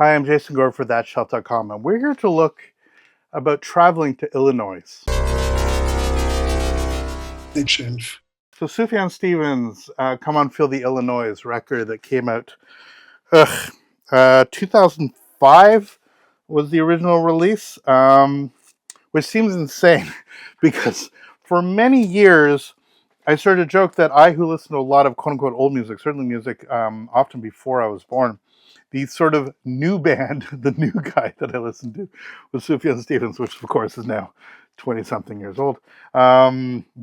Hi, I'm Jason Gore for ThatShelf.com, and we're here to look about traveling to Illinois. Shelf. So Sufjan Stevens' Come On Feel the Illinois record that came out 2005 was the original release, which seems insane because for many years I started to joke that I, who listen to a lot of quote-unquote old music, certainly music often before I was born, the sort of new band, the new guy that I listened to was Sufjan Stevens, which of course is now 20-something years old,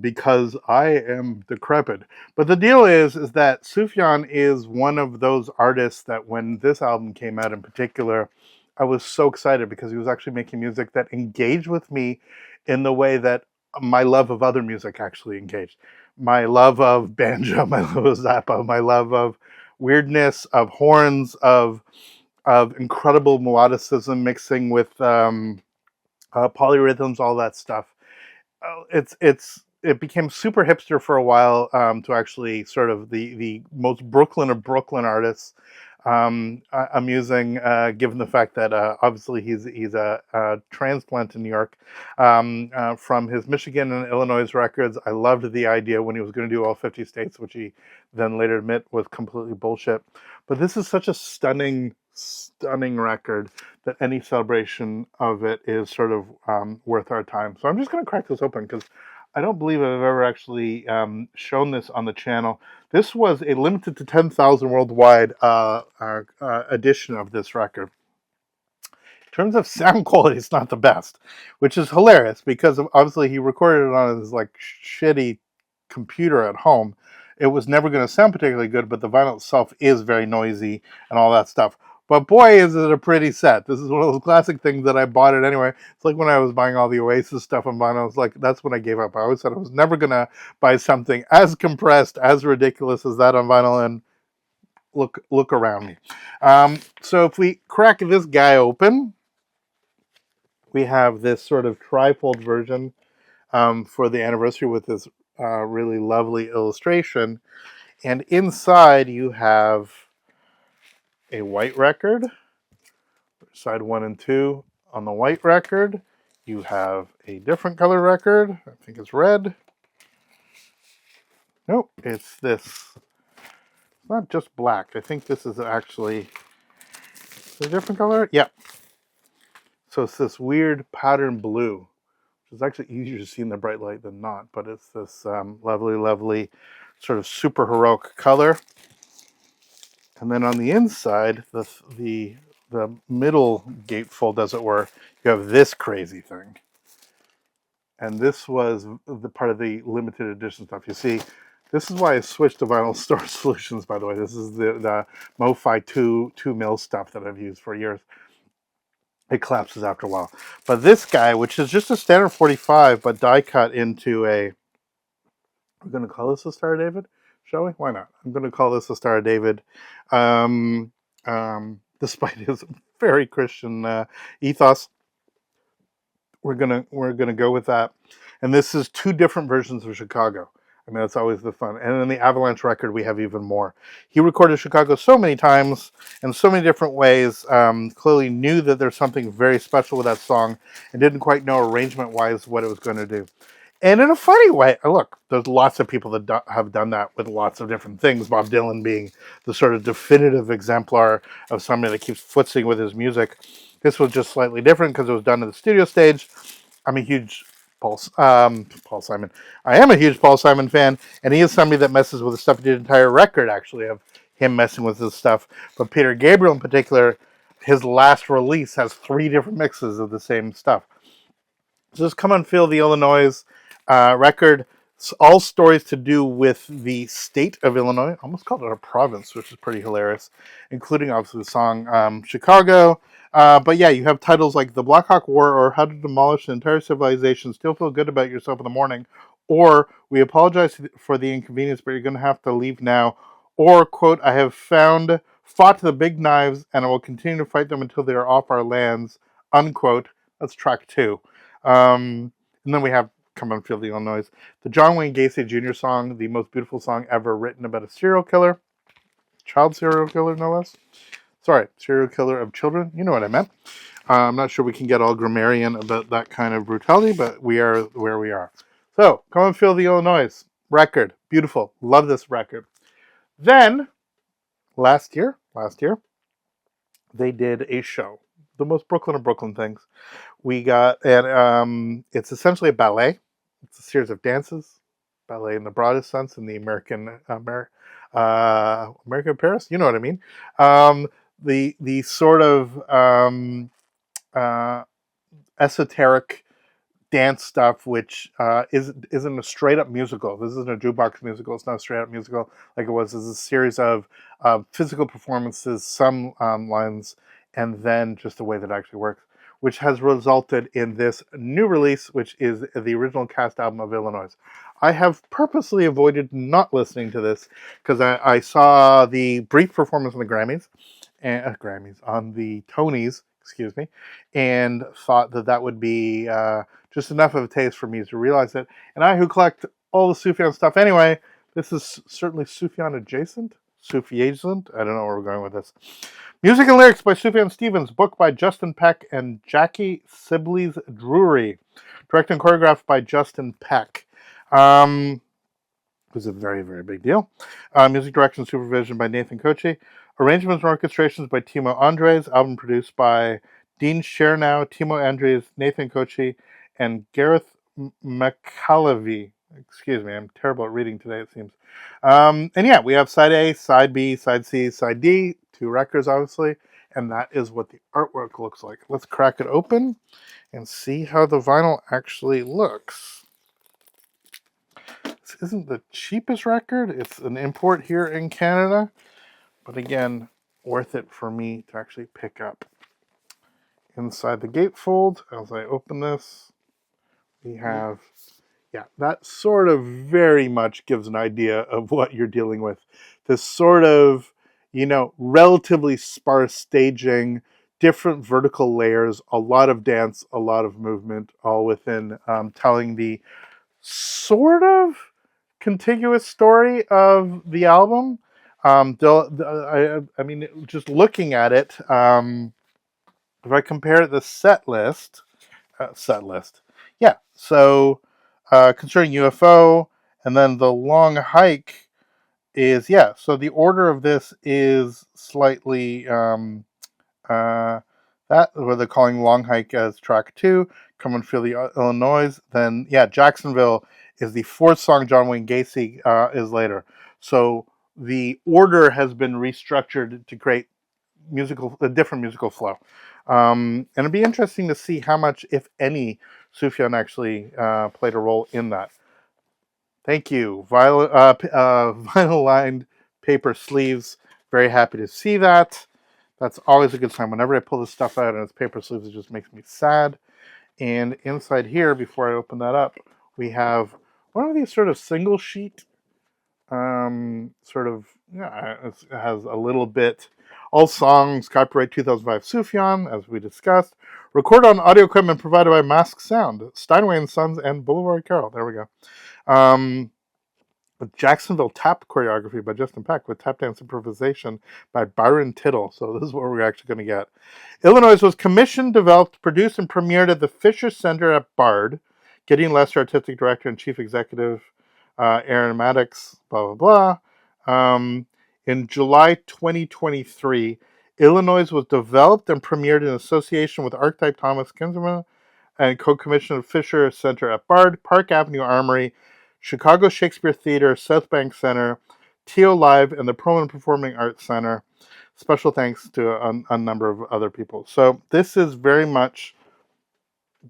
because I am decrepit. But the deal is that Sufjan is one of those artists that when this album came out in particular, I was so excited because he was actually making music that engaged with me in the way that my love of other music actually engaged. My love of banjo, my love of Zappa, my love of weirdness, of horns, of incredible melodicism mixing with polyrhythms, all that stuff. It became super hipster for a while, to actually sort of the most Brooklyn of Brooklyn artists. Amusing, given the fact that obviously he's a transplant in New York, from his Michigan and Illinois records. I loved the idea when he was going to do all 50 states, which he then later admit was completely bullshit. But this is such a stunning record that any celebration of it is sort of worth our time. So I'm just going to crack this open because I don't believe I've ever actually shown this on the channel. This was a limited to 10,000 worldwide edition of this record. In terms of sound quality, it's not the best, which is hilarious because obviously he recorded it on his like shitty computer at home. It was never going to sound particularly good, but the vinyl itself is very noisy and all that stuff. But boy, is it a pretty set. This is one of those classic things that I bought it anyway. It's like when I was buying all the Oasis stuff on vinyl. I was like, that's when I gave up. I always said I was never going to buy something as compressed, as ridiculous as that on vinyl, and look around me. So if we crack this guy open, we have this sort of trifold version for the anniversary with this really lovely illustration. And inside you have a white record, side 1 and 2. On the white record, you have a different color record. I think it's red. Nope, it's this. It's not just black. I think this is actually a different color. Yep. So it's this weird pattern blue, which is actually easier to see in the bright light than not. But it's this lovely sort of super heroic color. And then on the inside, the middle gatefold, as it were, you have this crazy thing. And this was the part of the limited edition stuff. You see, this is why I switched to Vinyl Storage Solutions, by the way. This is the MoFi 2 mil stuff that I've used for years. It collapses after a while. But this guy, which is just a standard 45, but die cut into a... We're going to call this a Star of David? Shall we? Why not? I'm going to call this a Star of David, despite his very Christian ethos. We're gonna go with that. And this is 2 different versions of Chicago. I mean, that's always the fun. And in the Avalanche record, we have even more. He recorded Chicago so many times in so many different ways. Clearly knew that there's something very special with that song and didn't quite know arrangement-wise what it was going to do. And in a funny way, look, there's lots of people that have done that with lots of different things, Bob Dylan being the sort of definitive exemplar of somebody that keeps footsing with his music. This was just slightly different because it was done at the studio stage. I'm a huge Paul Simon. I am a huge Paul Simon fan, and he is somebody that messes with the stuff. He did an entire record, actually, of him messing with his stuff. But Peter Gabriel, in particular, his last release has 3 different mixes of the same stuff. So this Come On Feel the Illinois record. It's all stories to do with the state of Illinois. I almost called it a province, which is pretty hilarious, including obviously the song Chicago. But yeah, you have titles like The Black Hawk War or How to Demolish an Entire Civilization, Still Feel Good About Yourself in the Morning, or We Apologize for the Inconvenience, but You're going to Have to Leave Now, or, quote, I have fought the big knives and I will continue to fight them until they are off our lands, unquote. That's track 2. And then we have Come On Feel the Illinois, the John Wayne Gacy Jr. song, the most beautiful song ever written about a serial killer, child serial killer, no less. Sorry, serial killer of children. You know what I meant. I'm not sure we can get all grammarian about that kind of brutality, but we are where we are. So, come and feel the Illinois record. Beautiful. Love this record. Then, last year, they did a show. The most Brooklyn of Brooklyn things. We got, and it's essentially a ballet. It's a series of dances. Ballet in the broadest sense, in the American Paris. You know what I mean. The sort of uh, esoteric dance stuff, which isn't a straight up musical. This isn't a jukebox musical. It's not a straight up musical like it was. It's a series of physical performances, some lines, and then just the way that it actually works, which has resulted in this new release, which is the original cast album of Illinois. I have purposely avoided not listening to this because I saw the brief performance on the Grammys, on the Tonys, excuse me, and thought that would be just enough of a taste for me to realize it. And I, who collect all the Sufjan stuff anyway, this is certainly Sufjan adjacent. Sufjan. I don't know where we're going with this. Music and lyrics by Sufjan Stevens. Book by Justin Peck and Jackie Sibley's Drury. Directed and choreographed by Justin Peck. It was a very, very big deal. Music direction and supervision by Nathan Kochi. Arrangements and orchestrations by Timo Andres. Album produced by Dean Chernow, Timo Andres, Nathan Kochi, and Gareth McCallavy. Excuse me, I'm terrible at reading today, it seems. And yeah, we have side A, side B, side C, side D, 2 records, obviously, and that is what the artwork looks like. Let's crack it open and see how the vinyl actually looks. This isn't the cheapest record. It's an import here in Canada, but again, worth it for me to actually pick up. Inside the gatefold, as I open this, we have, that sort of very much gives an idea of what you're dealing with. This sort of, relatively sparse staging, different vertical layers, a lot of dance, a lot of movement, all within telling the sort of contiguous story of the album. I mean, just looking at it, if I compare the set list, so concerning UFO, and then the long hike is, so the order of this is slightly that where they're calling long hike as track 2, Come and Feel the Illinois. Then Jacksonville is the 4th song. John Wayne Gacy is later. So the order has been restructured to create a different musical flow. And it'd be interesting to see how much, if any, Sufjan actually played a role in that. Thank you. Vinyl-lined paper sleeves. Very happy to see that. That's always a good sign. Whenever I pull this stuff out and it's paper sleeves, it just makes me sad. And inside here, before I open that up, we have one of these sort of single sheet, it has a little bit, all songs, copyright 2005 Sufjan, as we discussed. Recorded on audio equipment provided by Mask Sound, Steinway & Sons, and Boulevard Carol. There we go. Jacksonville Tap choreography by Justin Peck with tap dance improvisation by Byron Tittle. So this is what we're actually going to get. Illinois was commissioned, developed, produced, and premiered at the Fisher Center at Bard. Gideon Lester, artistic director and chief executive, Aaron Maddox, blah, blah, blah. In July 2023, Illinois was developed and premiered in association with archetype Thomas Kinserman and co-commissioned Fisher Center at Bard, Park Avenue Armory, Chicago Shakespeare Theater, South Bank Center, TO Live, and the Perlman Performing Arts Center. Special thanks to a number of other people. So this is very much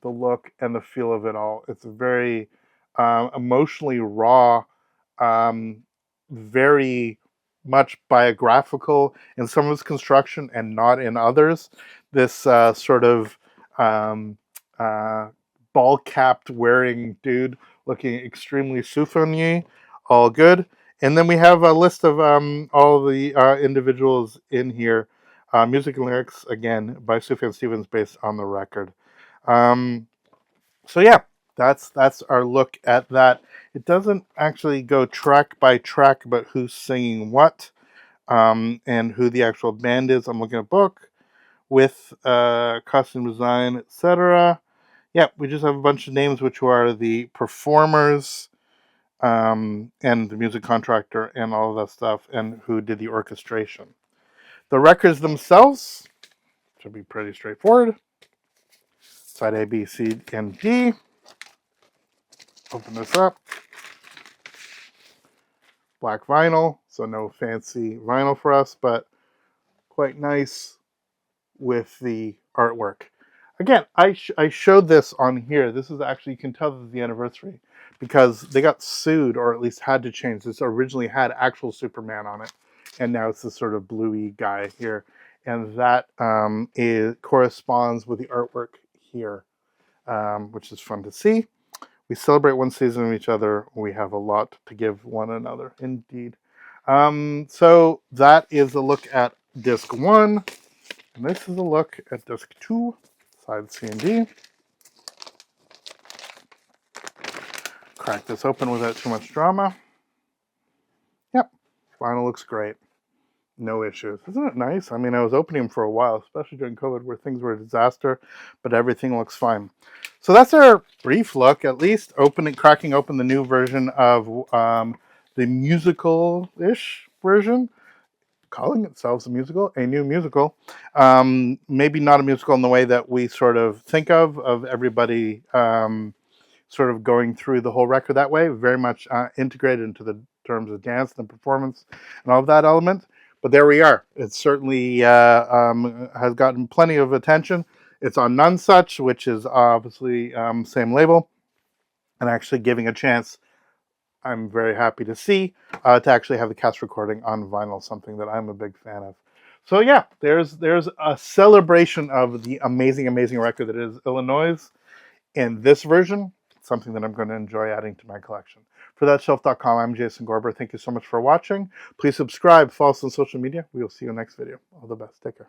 the look and the feel of it all. It's very emotionally raw, very much biographical in some of its construction and not in others. This sort of ball-capped wearing dude looking extremely Sufjan-y, all good. And then we have a list of all the individuals in here. Music and lyrics, again, by Sufjan Stevens, based on the record. So yeah, that's our look at that. It doesn't actually go track by track about who's singing what. and who the actual band is. I'm looking at a book with costume design, etc. Yeah, we just have a bunch of names, which are the performers, and the music contractor and all of that stuff, and who did the orchestration. The records themselves should be pretty straightforward. Side A, B, C, and D. Open this up. Black vinyl, so no fancy vinyl for us, but quite nice with the artwork. Again, I showed this on here. This is actually, you can tell this is the anniversary because they got sued, or at least had to change. This originally had actual Superman on it, and now it's this sort of bluey guy here. And that corresponds with the artwork here, which is fun to see. We celebrate one season of each other. We have a lot to give one another, indeed. So that is a look at disc 1. And this is a look at disc 2, side C and D. Crack this open without too much drama. Yep, vinyl looks great. No issues. Isn't it nice? I mean, I was opening them for a while, especially during COVID where things were a disaster, but everything looks fine. So that's our brief look, at least cracking open the new version of the musical-ish version. Calling itself a new musical. Maybe not a musical in the way that we sort of think of everybody sort of going through the whole record that way. Very much integrated into the terms of dance and performance and all of that element. But there we are. It certainly has gotten plenty of attention. It's on None Such, which is obviously same label, and actually giving a chance. I'm very happy to see to actually have the cast recording on vinyl, something that I'm a big fan of. So yeah, there's a celebration of the amazing record that is Illinois in this version. Something that I'm going to enjoy adding to my collection. For thatshelf.com, I'm Jason Gorber. Thank you so much for watching. Please subscribe, follow us on social media. We will see you next video. All the best. Take care.